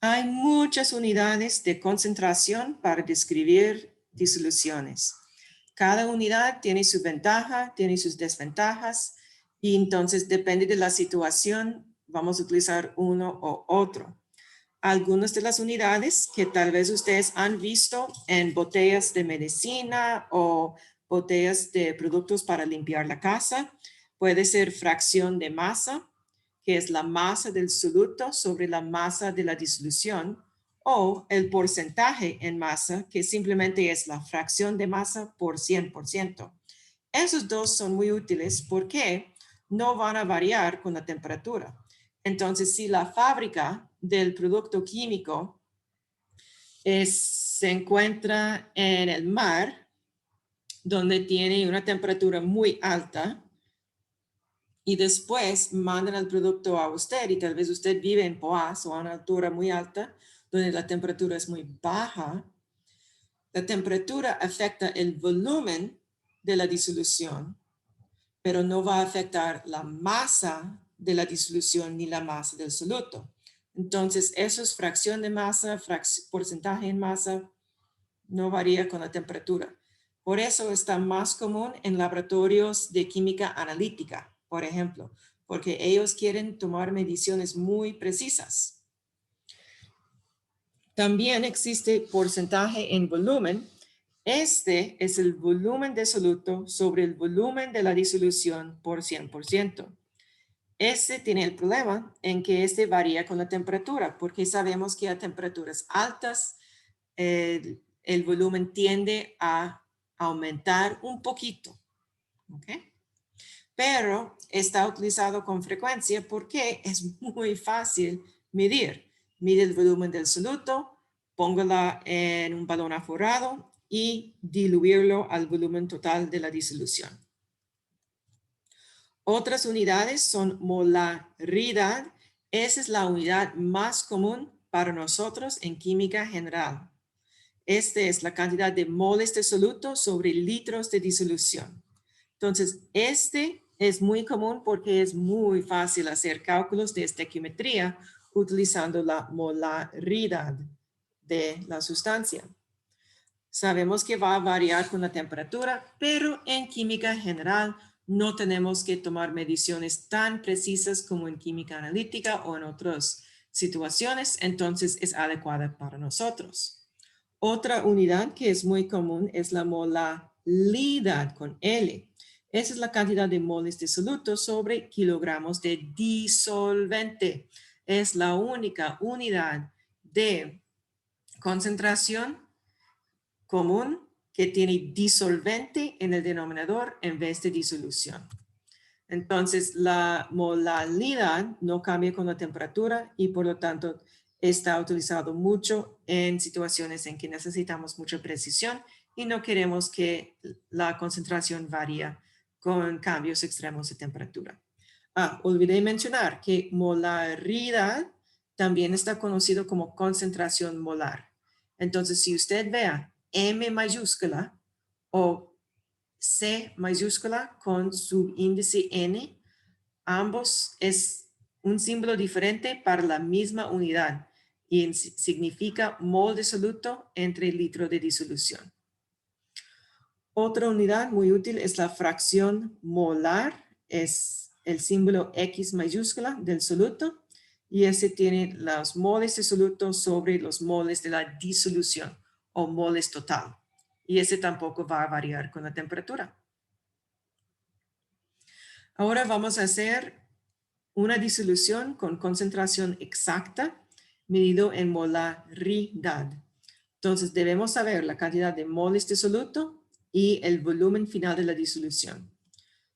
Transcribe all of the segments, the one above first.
Hay muchas unidades de concentración para describir disoluciones. Cada unidad tiene su ventaja, tiene sus desventajas y entonces depende de la situación, vamos a utilizar uno o otro. Algunas de las unidades que tal vez ustedes han visto en botellas de medicina o botellas de productos para limpiar la casa, puede ser fracción de masa, que es la masa del soluto sobre la masa de la disolución, o el porcentaje en masa, que simplemente es la fracción de masa por 100%. Esos dos son muy útiles porque no van a variar con la temperatura. Entonces, si la fábrica del producto químico se encuentra en el mar, donde tiene una temperatura muy alta, y después mandan el producto a usted y tal vez usted vive en Poás o a una altura muy alta donde la temperatura es muy baja, la temperatura afecta el volumen de la disolución, pero no va a afectar la masa de la disolución ni la masa del soluto. Entonces, eso es fracción de masa, porcentaje en masa, no varía con la temperatura. Por eso está más común en laboratorios de química analítica, por ejemplo, porque ellos quieren tomar mediciones muy precisas. También existe porcentaje en volumen. Este es el volumen de soluto sobre el volumen de la disolución por 100%. Este tiene el problema en que este varía con la temperatura, porque sabemos que a temperaturas altas el volumen tiende a aumentar un poquito. ¿Okay? Pero está utilizado con frecuencia porque es muy fácil medir. Mide el volumen del soluto, póngala en un balón aforrado y diluirlo al volumen total de la disolución. Otras unidades son molaridad. Esa es la unidad más común para nosotros en química general. Esta es la cantidad de moles de soluto sobre litros de disolución. Entonces, este es muy común porque es muy fácil hacer cálculos de estequiometría utilizando la molaridad de la sustancia. Sabemos que va a variar con la temperatura, pero en química general no tenemos que tomar mediciones tan precisas como en química analítica o en otras situaciones, entonces es adecuada para nosotros. Otra unidad que es muy común es la molalidad con L. Esa es la cantidad de moles de soluto sobre kilogramos de disolvente. Es la única unidad de concentración común que tiene disolvente en el denominador en vez de disolución. Entonces, la molalidad no cambia con la temperatura y por lo tanto está utilizado mucho en situaciones en que necesitamos mucha precisión y no queremos que la concentración varíe con cambios extremos de temperatura. Olvidé mencionar que molaridad también está conocido como concentración molar. Entonces, si usted vea M mayúscula o C mayúscula con subíndice N, ambos es un símbolo diferente para la misma unidad y significa mol de soluto entre litro de disolución. Otra unidad muy útil es la fracción molar, es el símbolo X mayúscula del soluto y ese tiene los moles de soluto sobre los moles de la disolución o moles total. Y ese tampoco va a variar con la temperatura. Ahora vamos a hacer una disolución con concentración exacta medido en molaridad. Entonces debemos saber la cantidad de moles de soluto y el volumen final de la disolución.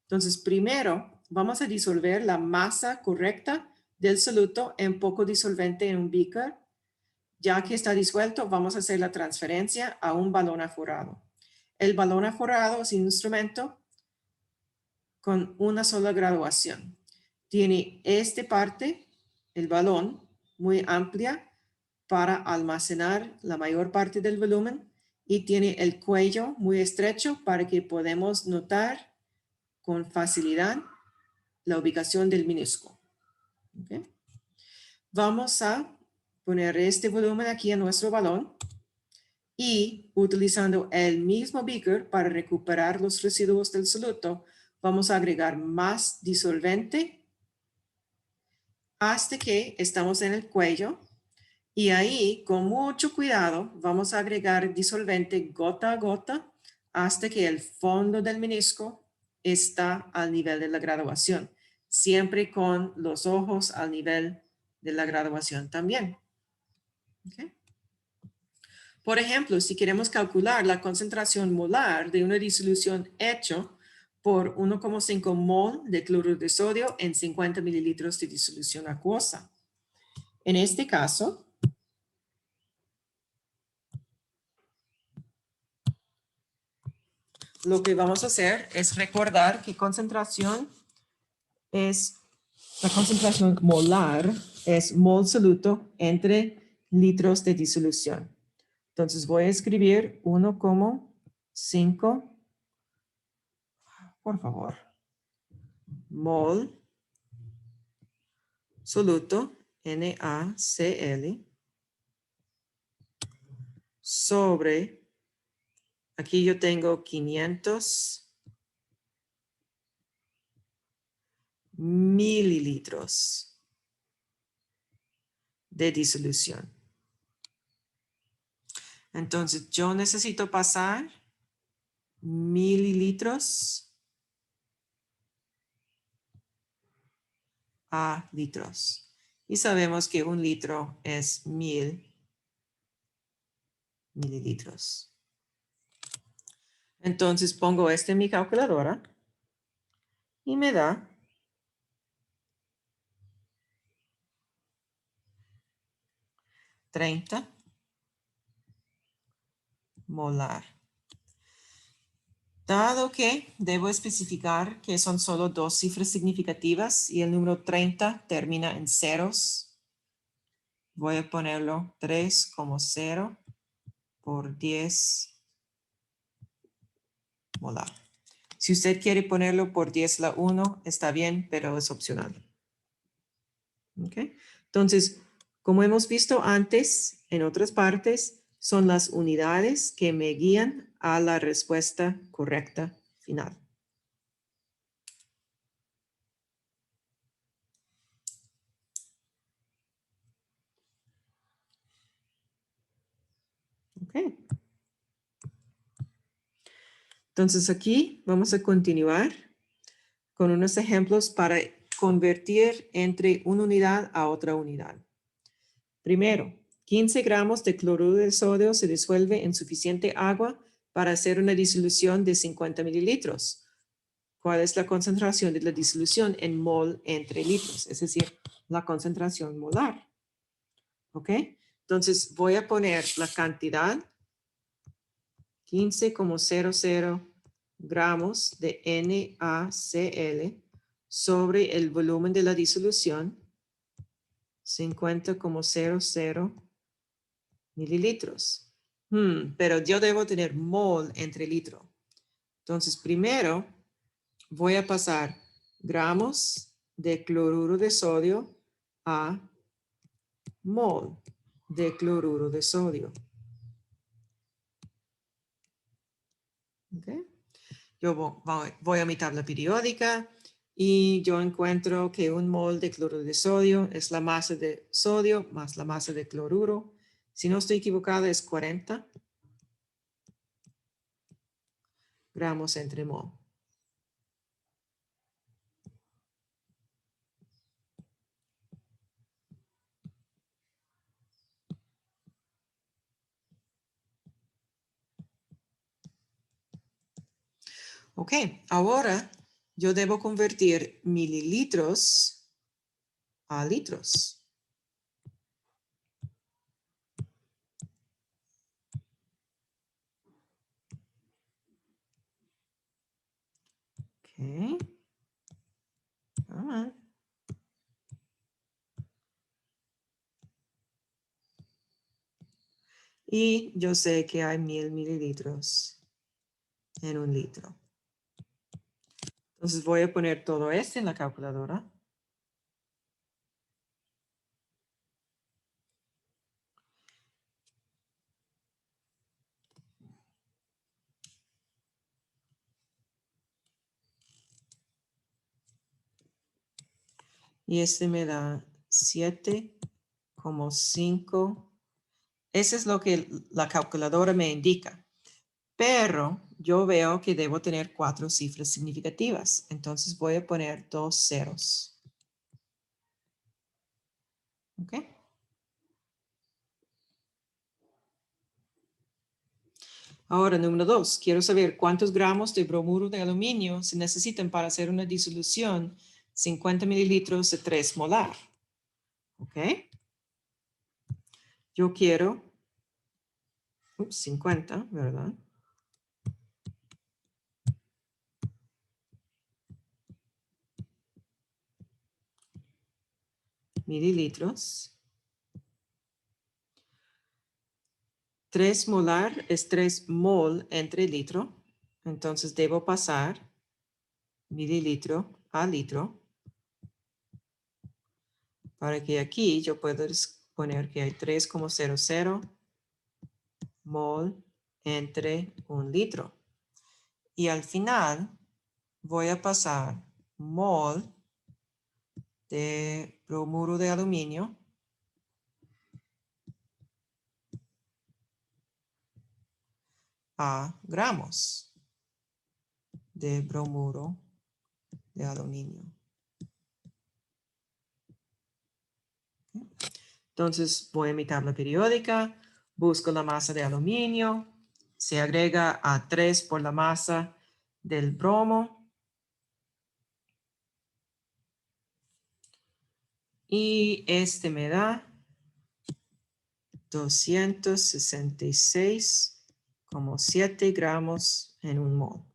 Entonces primero vamos a disolver la masa correcta del soluto en poco disolvente en un beaker. Ya que está disuelto, vamos a hacer la transferencia a un balón aforrado. El balón aforrado es un instrumento con una sola graduación. Tiene esta parte, el balón, muy amplia para almacenar la mayor parte del volumen y tiene el cuello muy estrecho para que podamos notar con facilidad la ubicación del minúsculo. ¿Okay? Vamos a poner este volumen aquí en nuestro balón y utilizando el mismo beaker para recuperar los residuos del soluto, vamos a agregar más disolvente hasta que estamos en el cuello. Y ahí, con mucho cuidado, vamos a agregar disolvente gota a gota hasta que el fondo del menisco está al nivel de la graduación, siempre con los ojos al nivel de la graduación también. ¿Okay? Por ejemplo, si queremos calcular la concentración molar de una disolución hecho por 1,5 mol de cloruro de sodio en 50 mililitros de disolución acuosa. En este caso, lo que vamos a hacer es recordar que la concentración molar es mol soluto entre litros de disolución. Entonces voy a escribir 1,5, por favor, mol soluto, NaCl, sobre, aquí yo tengo 500 mililitros de disolución. Entonces yo necesito pasar mililitros a litros. Y sabemos que un litro es 1000 mililitros. Entonces pongo esto en mi calculadora y me da 30 molar. Dado que debo especificar que son solo dos cifras significativas y el número 30 termina en ceros, voy a ponerlo 3,0 por 10 molar. Si usted quiere ponerlo por 10 a la 1, está bien, pero es opcional. ¿Okay? Entonces, como hemos visto antes en otras partes, son las unidades que me guían a la respuesta correcta final. Okay. Entonces aquí vamos a continuar con unos ejemplos para convertir entre una unidad a otra unidad. Primero, 15 gramos de cloruro de sodio se disuelve en suficiente agua para hacer una disolución de 50 mililitros. ¿Cuál es la concentración de la disolución en mol entre litros? Es decir, la concentración molar. ¿Ok? Entonces voy a poner la cantidad 15,00 gramos de NaCl sobre el volumen de la disolución 50,00 mililitros. Pero yo debo tener mol entre litro. Entonces primero voy a pasar gramos de cloruro de sodio a mol de cloruro de sodio. Okay. Yo voy a mi tabla periódica y yo encuentro que un mol de cloruro de sodio es la masa de sodio más la masa de cloruro. Si no estoy equivocada es 40 gramos entre mol. Ok, ahora yo debo convertir mililitros a litros. Ok. Come on. Y yo sé que hay 1000 mililitros en un litro. Entonces voy a poner todo esto en la calculadora. Y este me da 7,5. Eso es lo que la calculadora me indica. Pero yo veo que debo tener 4 cifras significativas. Entonces voy a poner 2 ceros. ¿Ok? Ahora, número 2. Quiero saber cuántos gramos de bromuro de aluminio se necesitan para hacer una disolución 50 mililitros de 3 molar. ¿Ok? Yo quiero 50, ¿verdad? Mililitros. 3 molar es 3 mol entre litro. Entonces debo pasar mililitro a litro. Para que aquí yo pueda poner que hay 3,00 mol entre 1 litro. Y al final voy a pasar mol de bromuro de aluminio a gramos de bromuro de aluminio. Entonces voy a mi tabla periódica, busco la masa de aluminio, se agrega a 3 por la masa del bromo. Y este me da 266,7 gramos en 1 mol.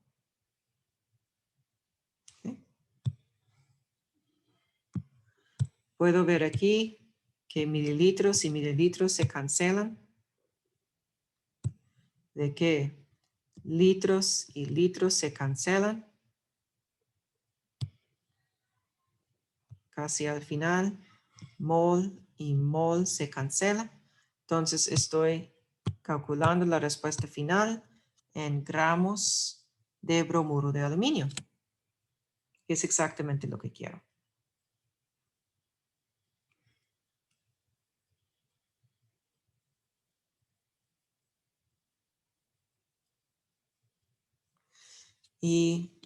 ¿Okay? Puedo ver aquí que mililitros y mililitros se cancelan. De que litros y litros se cancelan. Casi al final, mol y mol se cancela. Entonces estoy calculando la respuesta final en gramos de bromuro de aluminio. Es exactamente lo que quiero. Y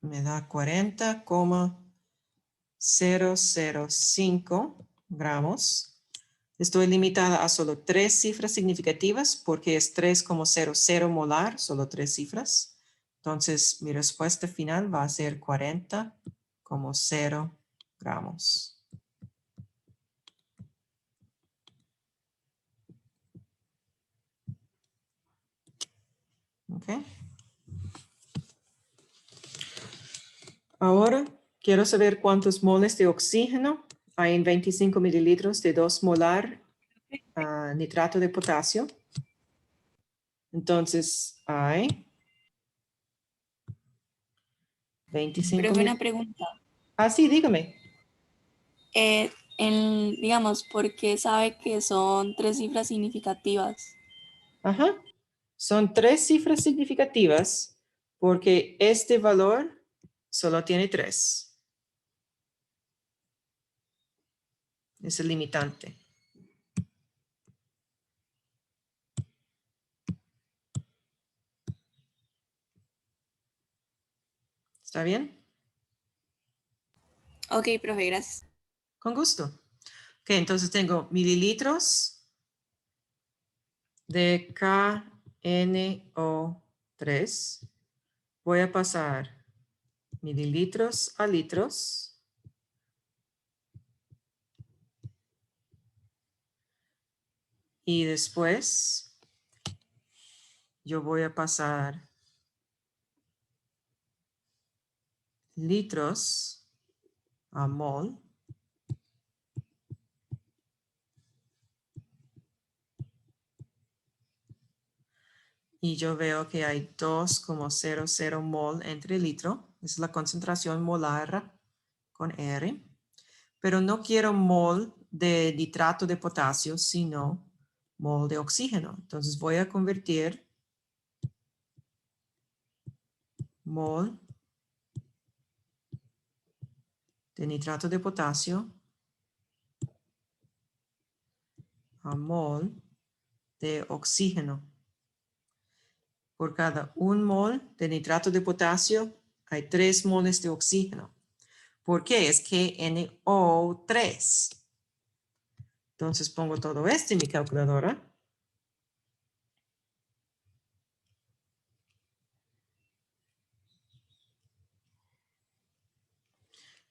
me da 40,005 gramos. Estoy limitada a solo 3 cifras significativas porque es 3,00 molar, solo 3 cifras. Entonces mi respuesta final va a ser 40,0 gramos. ¿Ok? Ahora quiero saber cuántos moles de oxígeno hay en 25 mililitros de 2 molar nitrato de potasio. Entonces hay 25 Profe, una mil. pregunta. Ah, sí, dígame. Digamos, ¿por qué sabe que son 3 cifras significativas? Ajá. Son 3 cifras significativas porque este valor solo tiene 3. Es el limitante. ¿Está bien? Ok, profe, gracias. Con gusto. Ok, entonces tengo mililitros de KNO3. Voy a pasar mililitros a litros. Y después yo voy a pasar litros a mol. Y yo veo que hay 2,00 mol entre litro. Es la concentración molar con R. Pero no quiero mol de nitrato de potasio, sino mol de oxígeno. Entonces voy a convertir mol de nitrato de potasio a mol de oxígeno. Por cada 1 mol de nitrato de potasio hay 3 moles de oxígeno. ¿Por qué? Es que NO3. Entonces pongo todo esto en mi calculadora.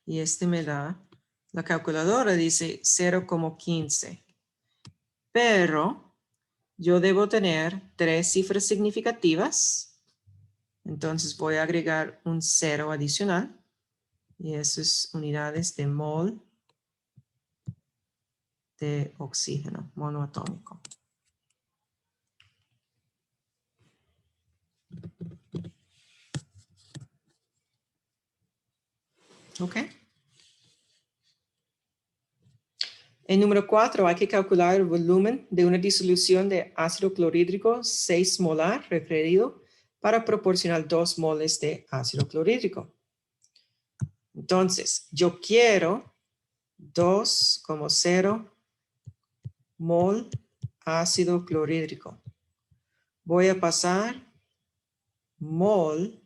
Y este me da, la calculadora dice 0,15. Pero yo debo tener 3 cifras significativas. Entonces voy a agregar un 0 adicional. Y eso es unidades de mol de oxígeno monoatómico. ¿Ok? En número 4 hay que calcular el volumen de una disolución de ácido clorhídrico 6 molar referido para proporcionar 2 moles de ácido clorhídrico. Entonces, yo quiero 2,0 mol ácido clorhídrico. Voy a pasar mol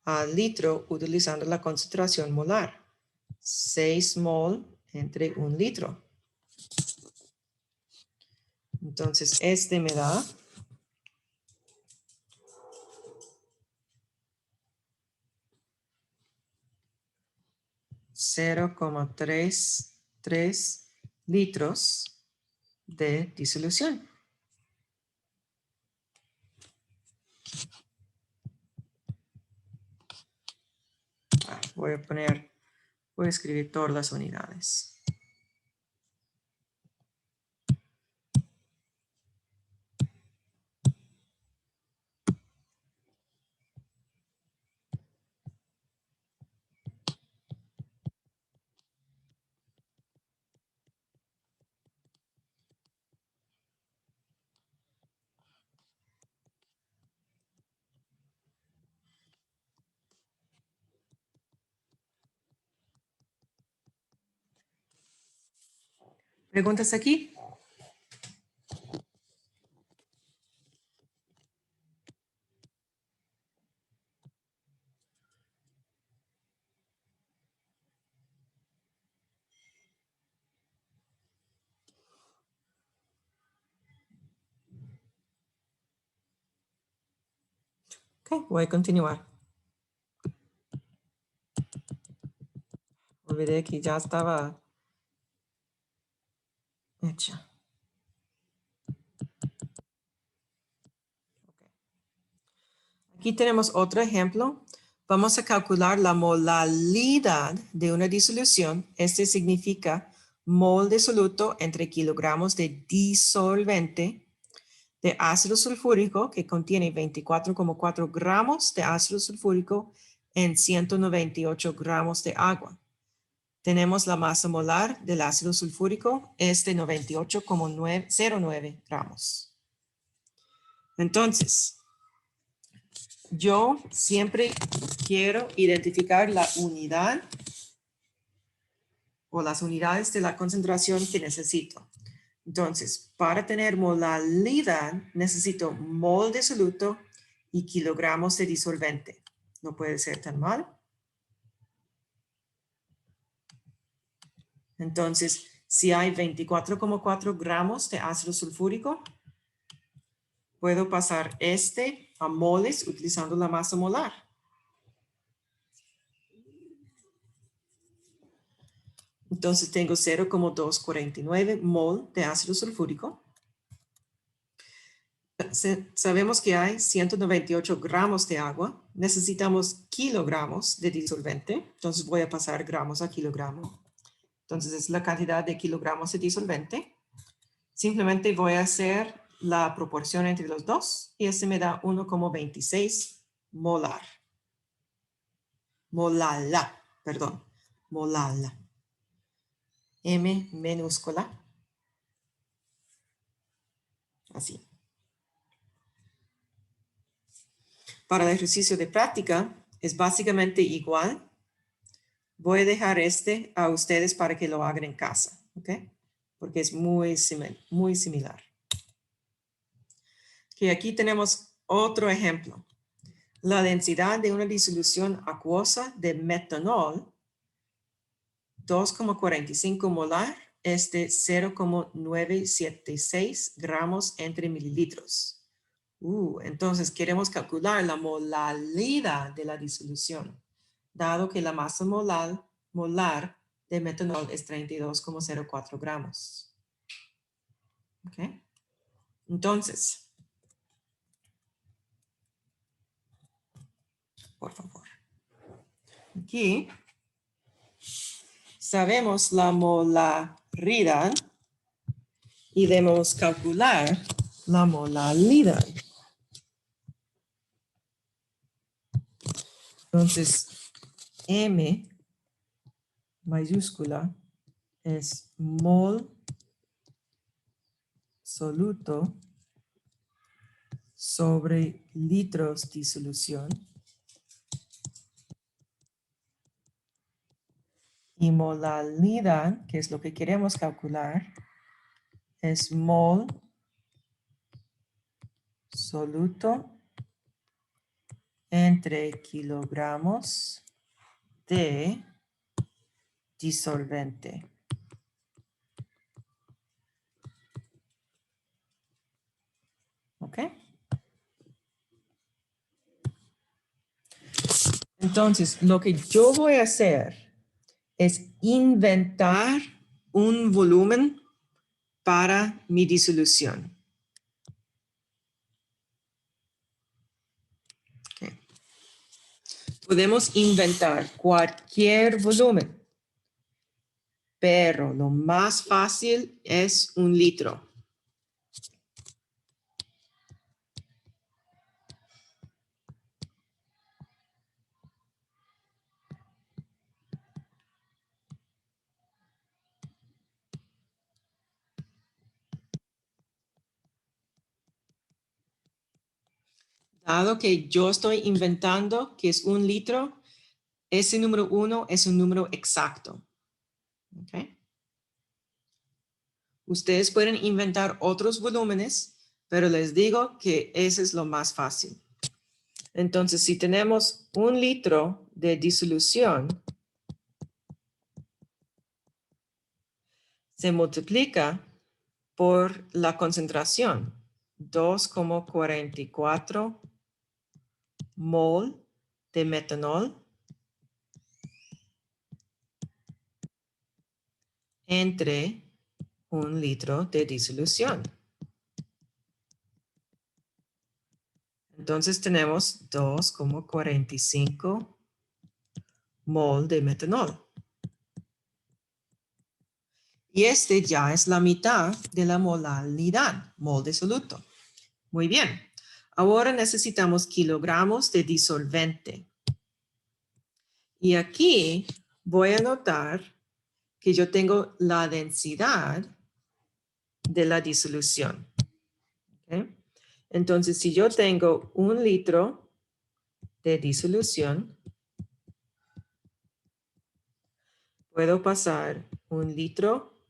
a litro utilizando la concentración molar. 6 mol entre 1 litro. Entonces, este me da 0,33 litros de disolución. Voy a escribir todas las unidades. ¿Preguntas aquí? Ok, voy a continuar. Olvidé que ya estaba hecha. Aquí tenemos otro ejemplo. Vamos a calcular la molalidad de una disolución. Este significa mol de soluto entre kilogramos de disolvente de ácido sulfúrico que contiene 24,4 gramos de ácido sulfúrico en 198 gramos de agua. Tenemos la masa molar del ácido sulfúrico, es de 98,09 gramos. Entonces, yo siempre quiero identificar la unidad o las unidades de la concentración que necesito. Entonces, para tener molalidad, necesito mol de soluto y kilogramos de disolvente. No puede ser tan mal. Entonces, si hay 24,4 gramos de ácido sulfúrico, puedo pasar este a moles utilizando la masa molar. Entonces tengo 0,249 mol de ácido sulfúrico. Sabemos que hay 198 gramos de agua. Necesitamos kilogramos de disolvente. Entonces voy a pasar gramos a kilogramo. Entonces es la cantidad de kilogramos de disolvente. Simplemente voy a hacer la proporción entre los dos y este me da 1,26 molar. Molala, perdón. Molala. M minúscula. Así. Para el ejercicio de práctica es básicamente igual. Voy a dejar este a ustedes para que lo hagan en casa, ¿ok? Porque es muy similar. Que aquí tenemos otro ejemplo. La densidad de una disolución acuosa de metanol, 2,45 molar, es de 0,976 gramos entre mililitros. Entonces queremos calcular la molaridad de la disolución, dado que la masa molar de metanol es 32,04 gramos. ¿Ok? Entonces, por favor. Aquí sabemos la molaridad y debemos calcular la molaridad. Entonces, M mayúscula es mol soluto sobre litros de solución. Y molaridad, que es lo que queremos calcular, es mol soluto entre kilogramos de disolvente. ¿Ok? Entonces, lo que yo voy a hacer es inventar un volumen para mi disolución. Okay. Podemos inventar cualquier volumen, pero lo más fácil es 1 litro. Dado que yo estoy inventando que es 1 litro, ese número 1 es un número exacto. ¿Okay? Ustedes pueden inventar otros volúmenes, pero les digo que ese es lo más fácil. Entonces, si tenemos 1 litro de disolución, se multiplica por la concentración, 2,44 mol de metanol entre 1 litro de disolución. Entonces tenemos 2,45 mol de metanol. Y este ya es la mitad de la molaridad, mol de soluto. Muy bien. Ahora necesitamos kilogramos de disolvente. Y aquí voy a anotar que yo tengo la densidad de la disolución. ¿Okay? Entonces, si yo tengo 1 litro de disolución, puedo pasar 1 litro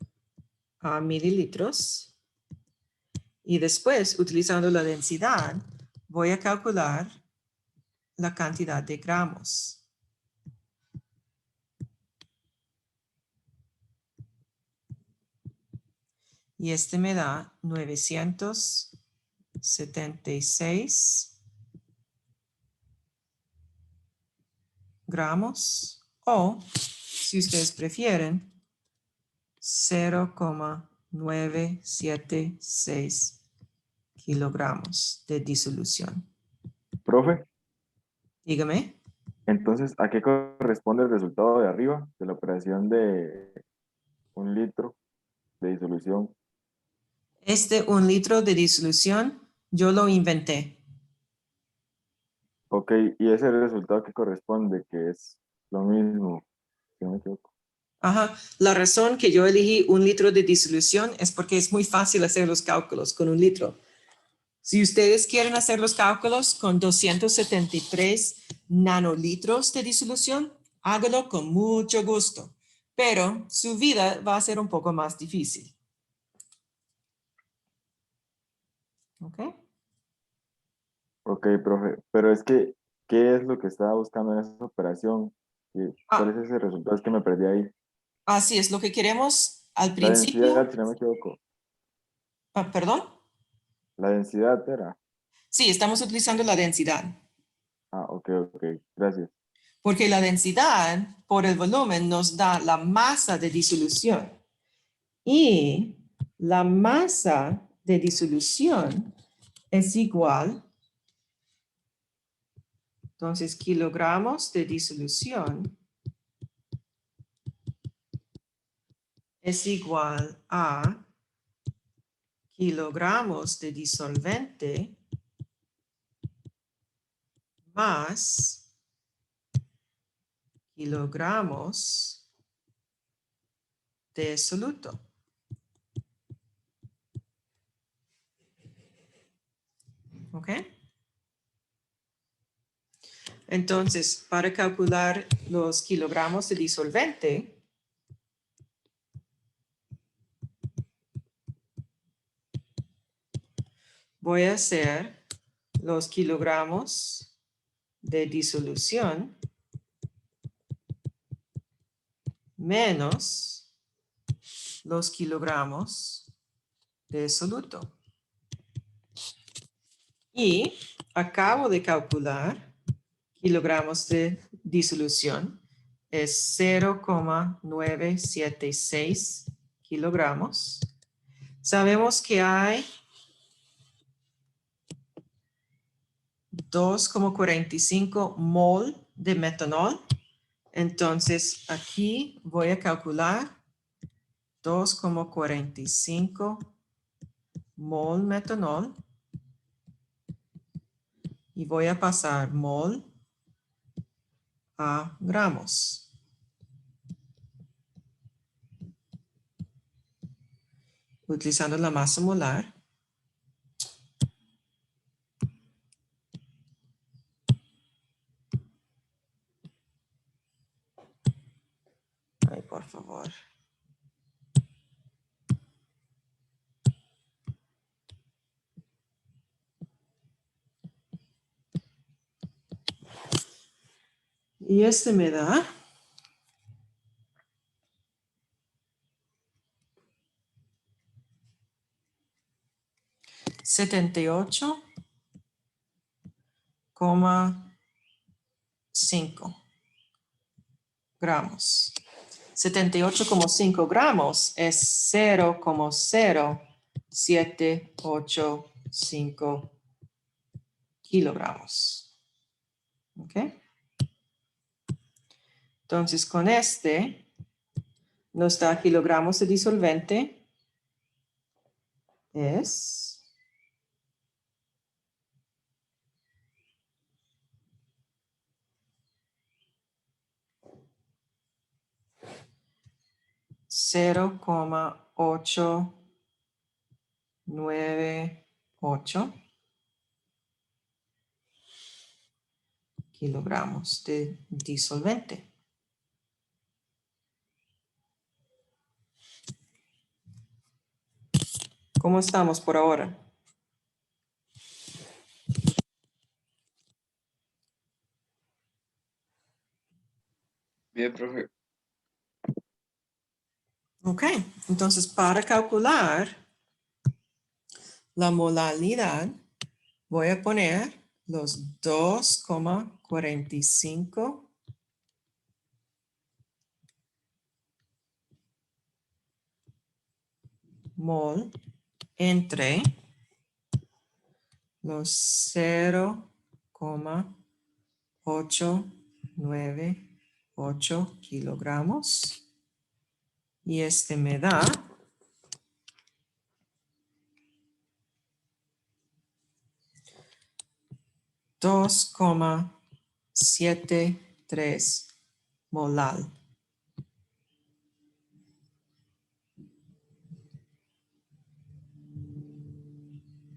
a mililitros y después, utilizando la densidad, voy a calcular la cantidad de gramos. Y este me da 976 gramos o, si ustedes prefieren, 0,976 kilogramos de disolución. Profe, Dígame. entonces, ¿a qué corresponde el resultado de arriba de la operación de 1 litro de disolución? Este 1 litro de disolución yo lo inventé. Ok, y ese resultado que corresponde, que es lo mismo, si no me equivoco. Ajá. La razón que yo elegí 1 litro de disolución es porque es muy fácil hacer los cálculos con 1 litro. Si ustedes quieren hacer los cálculos con 273 nanolitros de disolución, hágalo con mucho gusto, pero su vida va a ser un poco más difícil. ¿Ok? Ok, profe, pero es que, ¿qué es lo que estaba buscando en esa operación? ¿Cuál es Ah, ese resultado? Es que me perdí ahí. así es, lo que queremos al La densidad, principio, si no me equivoco. perdón. La densidad era. Sí, estamos utilizando la densidad, Ah, ok, ok, gracias. porque la densidad por el volumen nos da la masa de disolución. Y la masa de disolución es igual, entonces, kilogramos de disolución es igual a kilogramos de disolvente más kilogramos de soluto. ¿Ok? Entonces, para calcular los kilogramos de disolvente, voy a hacer los kilogramos de disolución menos los kilogramos de soluto. Y acabo de calcular kilogramos de disolución. Es 0,976 kilogramos. Sabemos que hay 2,45 mol de metanol. Entonces aquí voy a calcular 2,45 mol metanol y voy a pasar mol a gramos. Utilizando la masa molar. Ay, por favor. Y este me da 78,5 gramos. 78,5 gramos es 0,0785 kilogramos. ¿Ok? Entonces, con este nos da kilogramos de disolvente es 0,898 kilogramos de disolvente. ¿Cómo estamos por ahora? Bien, profe. Ok, entonces para calcular la molaridad, voy a poner los 2,45 mol entre los 0,898 kilogramos. Y este me da 2,73 molal.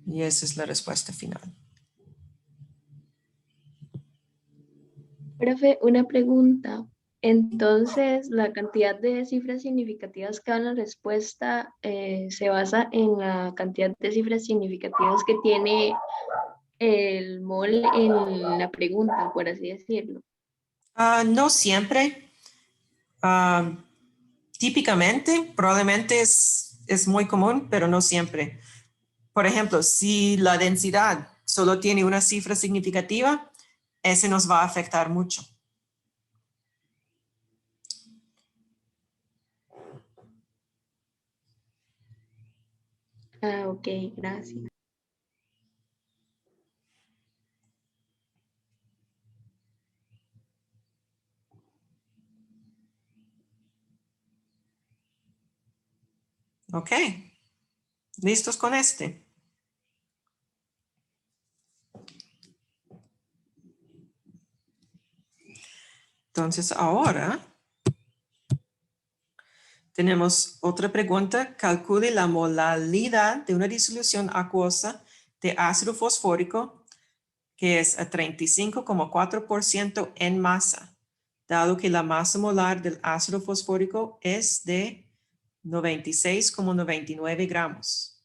Y esa es la respuesta final. Profe, una pregunta. Entonces, la cantidad de cifras significativas que da en la respuesta se basa en la cantidad de cifras significativas que tiene el mol en la pregunta, por así decirlo. No siempre. Típicamente, probablemente es muy común, pero no siempre. Por ejemplo, si la densidad solo tiene una cifra significativa, ese nos va a afectar mucho. Ah, ok, gracias. Ok, ¿listos con este? Entonces ahora tenemos otra pregunta. Calcule la molalidad de una disolución acuosa de ácido fosfórico que es a 35,4% en masa, dado que la masa molar del ácido fosfórico es de 96,99 gramos.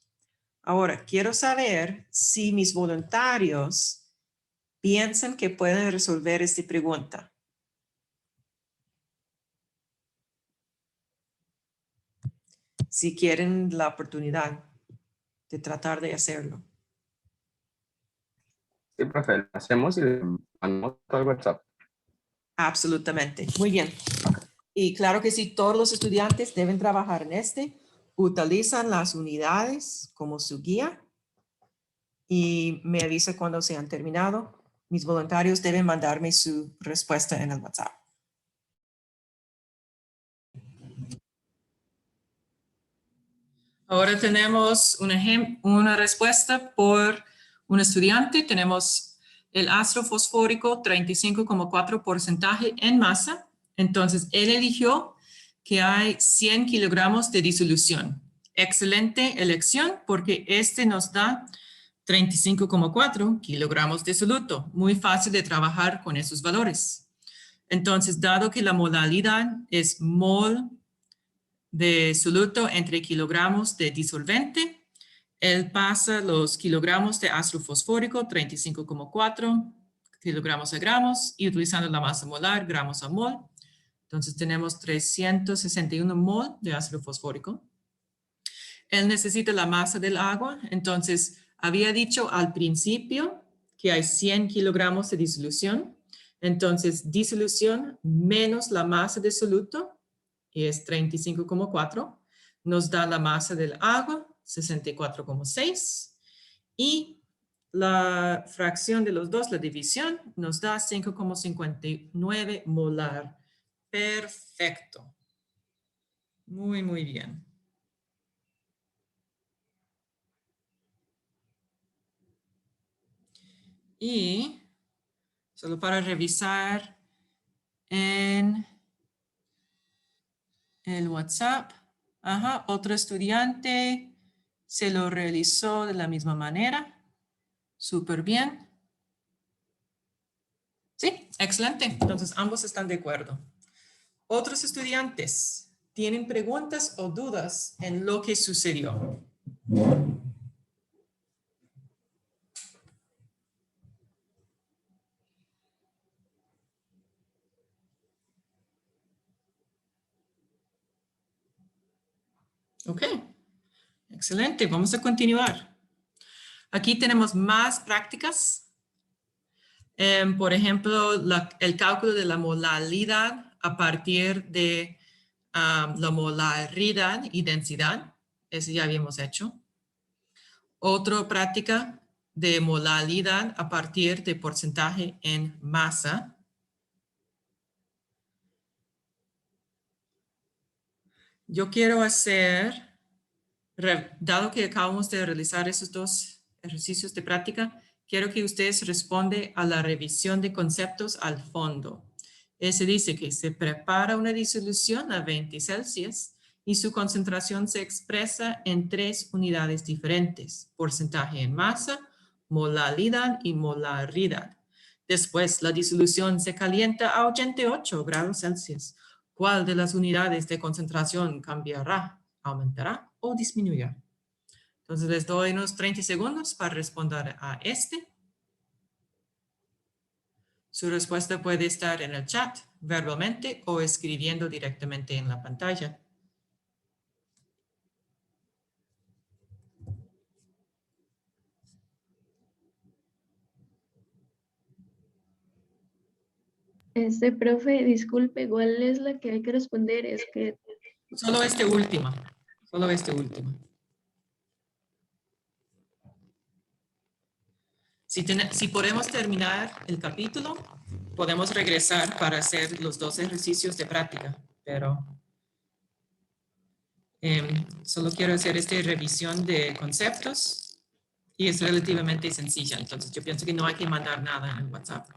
Ahora, quiero saber si mis voluntarios piensan que pueden resolver esta pregunta. Si quieren la oportunidad de tratar de hacerlo. Sí, profe, lo hacemos y le mandamos al WhatsApp. Absolutamente. Muy bien. Y claro que sí, todos los estudiantes deben trabajar en este. Utilizan las unidades como su guía y me avisa cuando se han terminado. Mis voluntarios deben mandarme su respuesta en el WhatsApp. Ahora tenemos una respuesta por un estudiante. Tenemos el ácido fosfórico 35,4% en masa. Entonces, él eligió que hay 100 kilogramos de disolución. Excelente elección porque este nos da 35,4 kilogramos de soluto. Muy fácil de trabajar con esos valores. Entonces, dado que la molalidad es mol de soluto entre kilogramos de disolvente, él pasa los kilogramos de ácido fosfórico, 35,4 kilogramos a gramos, y utilizando la masa molar, gramos a mol. Entonces tenemos 361 mol de ácido fosfórico. Él necesita la masa del agua, entonces había dicho al principio que hay 100 kilogramos de disolución. Entonces disolución menos la masa de soluto, y es 35,4, nos da la masa del agua, 64,6, y la fracción de los dos, la división, nos da 5,59 molar. Perfecto. Muy, muy bien. Y solo para revisar en el WhatsApp, otro estudiante se lo realizó de la misma manera. Súper bien. Sí, excelente. Entonces ambos están de acuerdo. Otros estudiantes tienen preguntas o dudas en lo que sucedió. Ok, excelente. Vamos a continuar. Aquí tenemos más prácticas. Por ejemplo, el cálculo de la molalidad a partir de la molaridad y densidad. Eso ya habíamos hecho. Otra práctica de molalidad a partir de porcentaje en masa. Yo quiero hacer, dado que acabamos de realizar esos dos ejercicios de práctica, quiero que ustedes respondan a la revisión de conceptos al fondo. Se dice que se prepara una disolución a 20 Celsius y su concentración se expresa en 3 unidades diferentes: porcentaje en masa, molalidad y molaridad. Después, la disolución se calienta a 88 grados Celsius. ¿Cuál de las unidades de concentración cambiará, aumentará o disminuirá? Entonces, les doy unos 30 segundos para responder a este. Su respuesta puede estar en el chat, verbalmente o escribiendo directamente en la pantalla. Profe, disculpe, ¿cuál es la que hay que responder? Es que Solo este último. Solo este último. Si podemos terminar el capítulo, podemos regresar para hacer los 2 ejercicios de práctica, pero solo quiero hacer esta revisión de conceptos y es relativamente sencilla. Entonces, yo pienso que no hay que mandar nada en WhatsApp.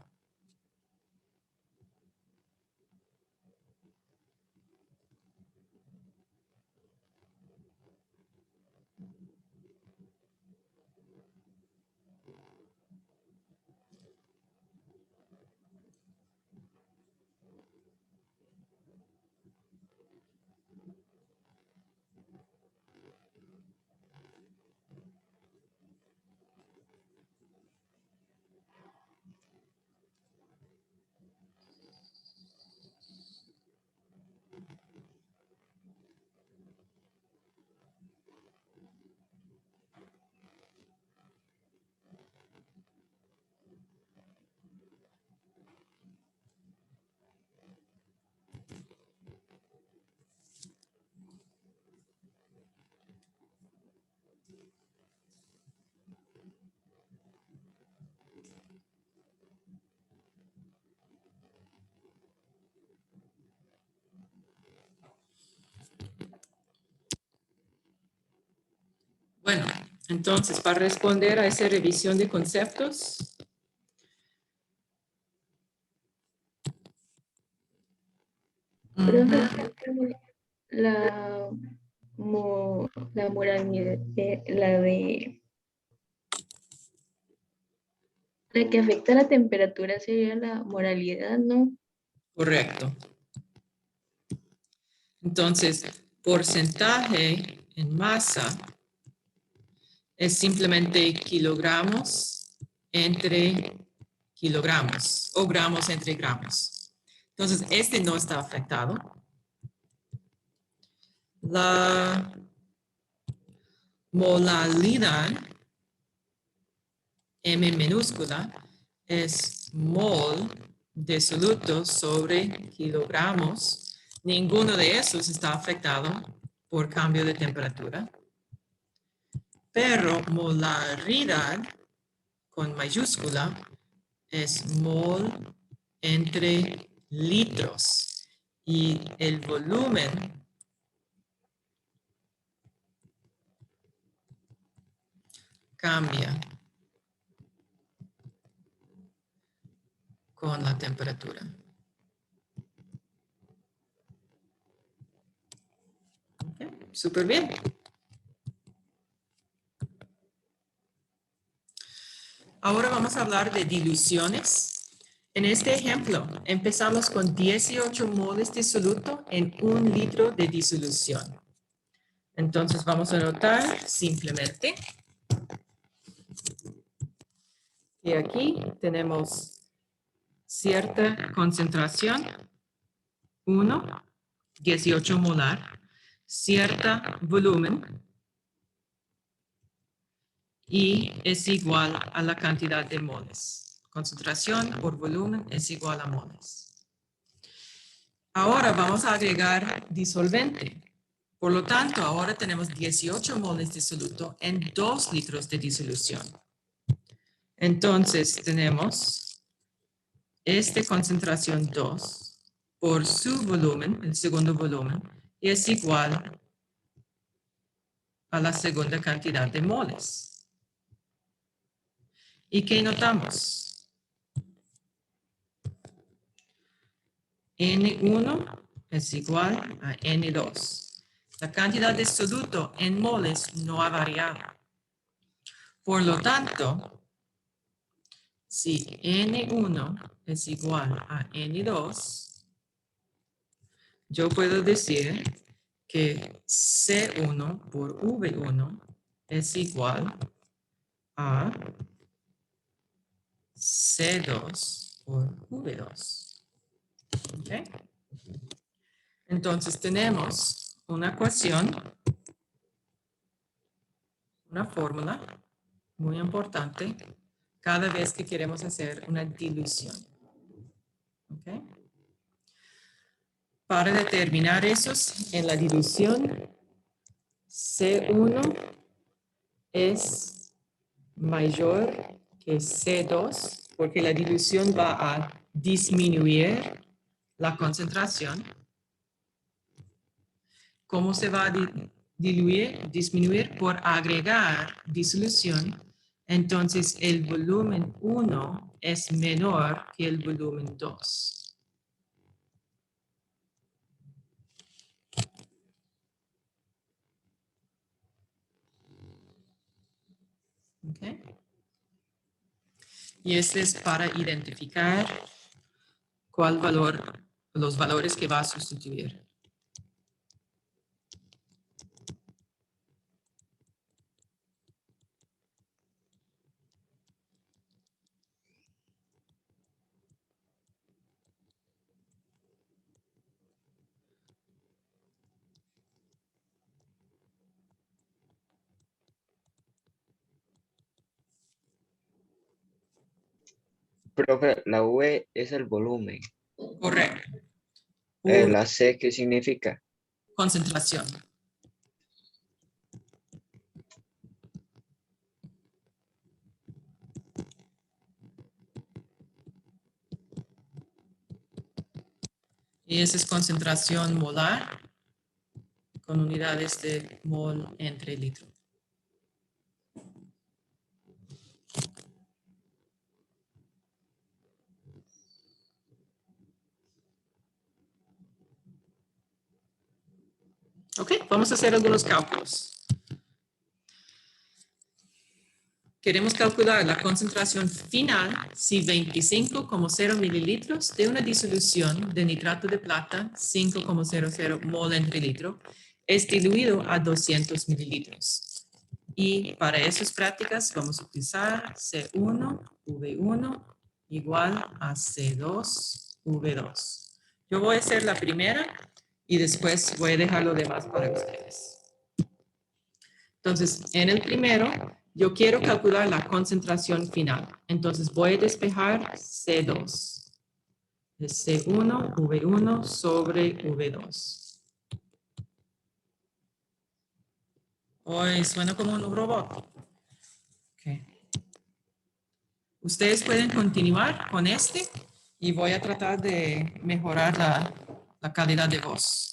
Bueno, entonces, para responder a esa revisión de conceptos, profe, la, la moralidad, la que afecta la temperatura sería la moralidad, ¿no? correcto. Entonces, porcentaje en masa es simplemente kilogramos entre kilogramos o gramos entre gramos. Entonces, este no está afectado. La molalidad, M minúscula, es mol de soluto sobre kilogramos. Ninguno de esos está afectado por cambio de temperatura. Pero molaridad, con mayúscula, es mol entre litros. Y el volumen cambia con la temperatura. Okay, súper bien. Ahora vamos a hablar de diluciones. En este ejemplo, empezamos con 18 moles de soluto en 1 litro de disolución. Entonces vamos a anotar simplemente que aquí tenemos cierta concentración, 1, 18 molar, cierta volumen, y es igual a la cantidad de moles. Concentración por volumen es igual a moles. Ahora vamos a agregar disolvente. Por lo tanto, ahora tenemos 18 moles de soluto en 2 litros de disolución. Entonces, tenemos esta concentración 2 por su volumen, el segundo volumen, y es igual a la segunda cantidad de moles. ¿Y qué notamos? N1 es igual a N2. La cantidad de soluto en moles no ha variado. Por lo tanto, si N1 es igual a N2, yo puedo decir que C1 por V1 es igual a C2 por V2. ¿Ok? Entonces tenemos una ecuación, una fórmula muy importante cada vez que queremos hacer una dilución. ¿Ok? Para determinar esos en la dilución, C1 es mayor que C2 porque la dilución va a disminuir la concentración. ¿Cómo se va a diluir? Disminuir por agregar disolución. Entonces el volumen 1 es menor que el volumen 2. Okay. Y este es para identificar cuál valor, los valores que va a sustituir. Profe, la V es el volumen. Correcto. La C, ¿qué significa? Concentración. Y esa es concentración molar con unidades de mol entre litro. Ok, vamos a hacer algunos cálculos. Queremos calcular la concentración final si 25,0 mililitros de una disolución de nitrato de plata 5,00 mol entre litro es diluido a 200 mililitros. Y para esas prácticas vamos a utilizar C1, V1 igual a C2, V2. Yo voy a hacer la primera y después voy a dejar lo demás para ustedes. Entonces, en el primero, yo quiero calcular la concentración final. Entonces, voy a despejar C2. Es C1, V1 sobre V2. Hoy suena como un robot. Okay. Ustedes pueden continuar con este y voy a tratar de mejorar la calidad de voz.